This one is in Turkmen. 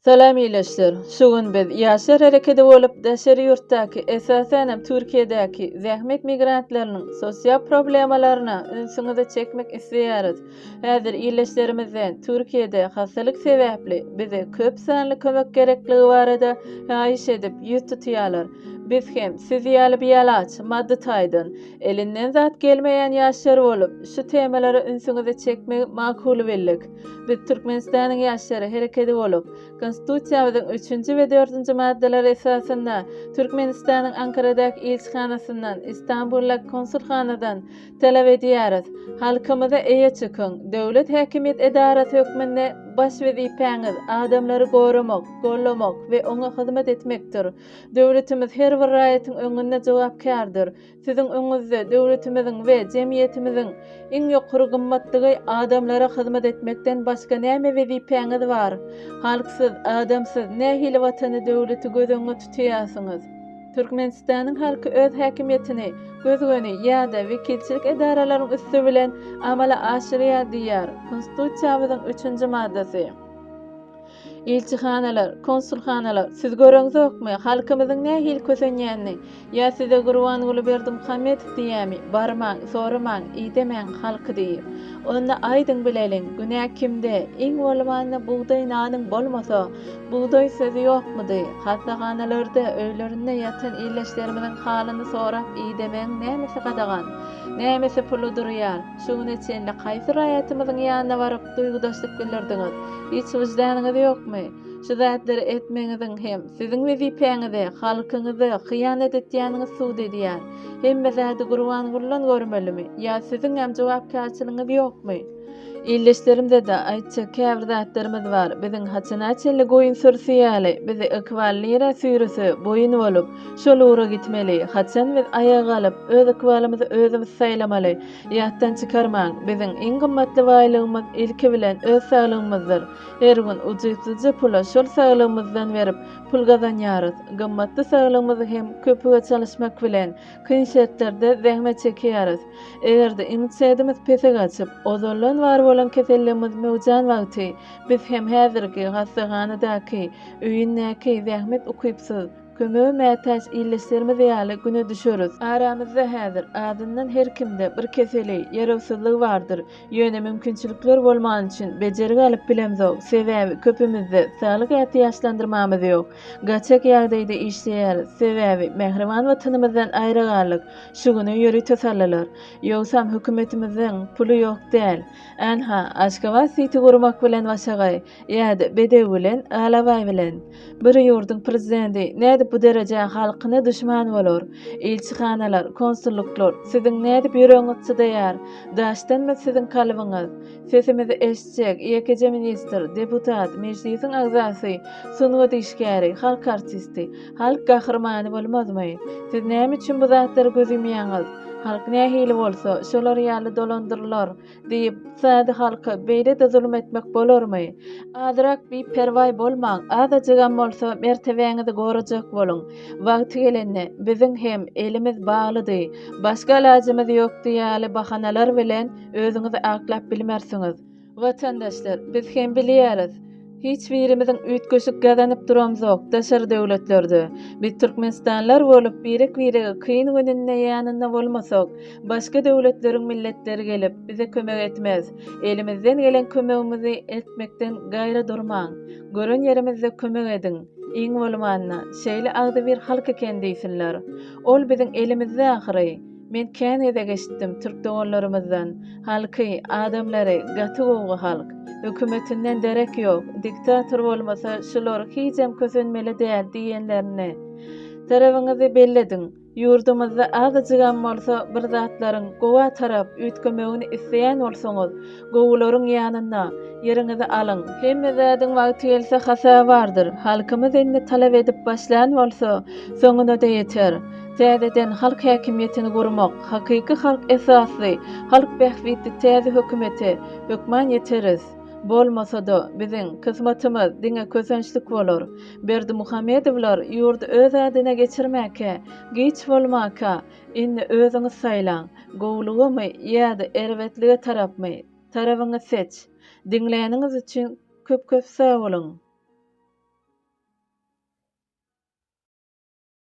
Salam iyileşler. Şugun biz ýaşar hereketi bolup daşary ýurtdaky esasenem Türkiýedäki zähmet migrantlarynyň sosial problemalaryna ünsüňizi çekmek isleýäris. Häzir iyileşlerimizden Türkiýede hastalyk sebäpli bize köp sanly kömek gerekligi barada haýyş edip ýüz tutýarlar. Biz hem sizi ýaly biýalaç, maddi taýdan, elinden zat gelmeýän ýaşlar bolup, şu temalary ünsüňizi çekmek makul bildik. Biz Türkmenistanyň ýaşlary hereketi bolup, Konstitusiýamyzyň 3-nji we 4-nji maddeleri esasynda Türkmenistanyň Ankaradaky elçihanasyndan İstanbul'a konsulxanadan talap edýäris. Halkymyza eýe çykyň, döwlet häkimiýet edarasy hökmünde baş wezipeňiz adamlary goramak, gollamak we oňa hyzmat etmekdir. Döwletimiz her bir raýatyň öňünde jogapkardyr. Siziň öňünizde döwletimiziň we jemgyýetimiziň iň ýokary gymmatlygy adamlara hyzmat etmekden başga näme wezipeňiz bar? Halksyz, adamsyz nähili watany döwleti göz tutýarsyňyz? Türkmenistanyň halky öz häkimiýetini gözgöni ýa-da wekilçilik edaralarynyň üstü bilen amala aşyrýar diýär Konstitusiýamyzyň 3-nji maddesi. Elçihanalar, konsulxanalar, siz göreňizokmy halkymyzyň nähili kösenýänini? Ýa size Gurbanuly Berdimuhammedow diýämi? Barmaň, soramaň, iýdemäň halky diýip. Onda aýdyň bilelim, günä kimde? Iň bolmanyna buğday nanyň bolmasa, buğday sözi ýokmudy? Hastaxanalarda öýlerinde ýatan iyileşlerimiziň halyny sorap iýdemäň nämesi gadagan? Nämesi pulu durýar? Şuň üçin gaýsy raýatymyzyň ýanyna baryp duýgudaşlyk bildirdiňiz? Hiç wyjdanyňyz ýokmy? Şu zatları etmeňiziň hem siziň wezipeňize, halkyňyza hyýanat etýäniňiz suwd edýär. Hemme zady Gurbangulyň görmelimi? Ýa siziň hem jogapkarçylygyňyz ýokmy? İlleşlerimde de aýtjak käbir zatlarymyz bar. Biziň haçynaçyly goýun sürüsýäli, bizi ekballyra sürüsü boýun bolup, şol ura gitmeli. Haçan biz ayağa galyp, öz ekbalymyzy özümiz saýlamaly. Ýatdan çykarmaň. Biziň iň gymmatly baýlygymyz ilki bilen öz saglygymyzdyr. Her gün ujyksy pula şol saglygymyzdan berip pul gazanýarys. Gymmatly saglygymyzy hem köpüge çalışmak bilen kyn şertlerde zähmet çekýäris. Egerde imsedimiz pese gaçyp, ozorlan bar bolan keselligimiz mewjan wagty biz hem häzirki hastaxanadaky öýündäki zähmet ukypsyz kömegi mätäç iyileşlerimiz ýaly güne düşürüz. Aramyzda häzir adyndan her kimde bir keselik, ýarawsyzlyk bardyr. Ýöne mümkinçilikler bolman üçin bejeri alyp bilemzok. Sebäbi köpümizde saglyk ýaty ýaşlandyrmamyz ýok. Gaçak ýagdaýda işleýär. Sebäbi mehriban watanymyzdan aýra galyk. Şu güne ýöri tösallalar. Ýogsam hökümetimiziň pulu ýok däl. Anha Aşgabat siti gurmak bilen başagay, ýa-da bedew bilen, alabay bilen. Bir ýurdun prezidenti näde bu derece halkyna düşman bolar? Elçihanalar, konsulluklar siziň näde ýüregiňiz çydaýar? Daşdanmy siziň kalbyňyz? Sesimizi eşitjek ýekeje minister, deputat, meclisiň agzasy, sunwat işgäri, halk artisti, halk gahrmany bolmazmy? Siz näme üçin bu zatlary gözlemýäňiz? Halk nähili bolsa şolar ýaly dolandyrlar diýip sady halka beýle de zulm etmek bolarmy? Adyrak bir perway bolmaň, azajygam bolsa mertebeňizi gorajak boluň. Wagty gelende biziň hem elimiz baglydy, başga ilajymyz ýok diýäli bahanalar bilen özüňizi aklap bilmersiňiz. Watandaşlar, biz hem bilýäris. Hiç birimiziň üýtgeşik gazanyp duramzok daşary döwletlerde. Biz Türkmenistanlar bolup birek-birege kyn gününde ýanyna bolmasak, başga döwletleriň milletleri gelip bize kömek etmez. Elimizden gelen kömegimizi etmekden gaýra durmaň. Gören ýerimizde kömek ediň. Iň bolmanyna şeýle agdy bir halk eken diýsinler. Ol biziň elimizde ahyry. Men känede geçdim Türk doganlarymyzdan. Halky, adamlary, gaty gowga halk. Hökümetinden derek ýok. Diktator bolmasa şolar hiçem kösenmeli däl diýenlerini. Tarabyňyzy belledin. Ýurdumyzda azajygam bolsa bir zatlaryň gowa tarap üýtgemegini isleýän bolsaňyz, gowlaryň ýanyna ýeriňizi alyň. Hemme zadyň wagty gelse hasa bardyr. Halkymyz indi talap edip başlaýan bolsa, soňuna da ýeter. Täzeden halk häkimiýetini gurmak, hakyky halk esasy, halk behbiti täze hökümeti, hökman ýeteriz. Bolmasa da biziň kysmatymyz diňe kösençlik bolar. Berdimuhammedowlar ýurdu öz adyna geçirmäke, giç bolmaka, indi özüňiz saýlaň. Gowlugymy ýa-da erwetlige tarapmy? Tarabyňy seç. Dinleýäniňiz üçin köp sag bolun.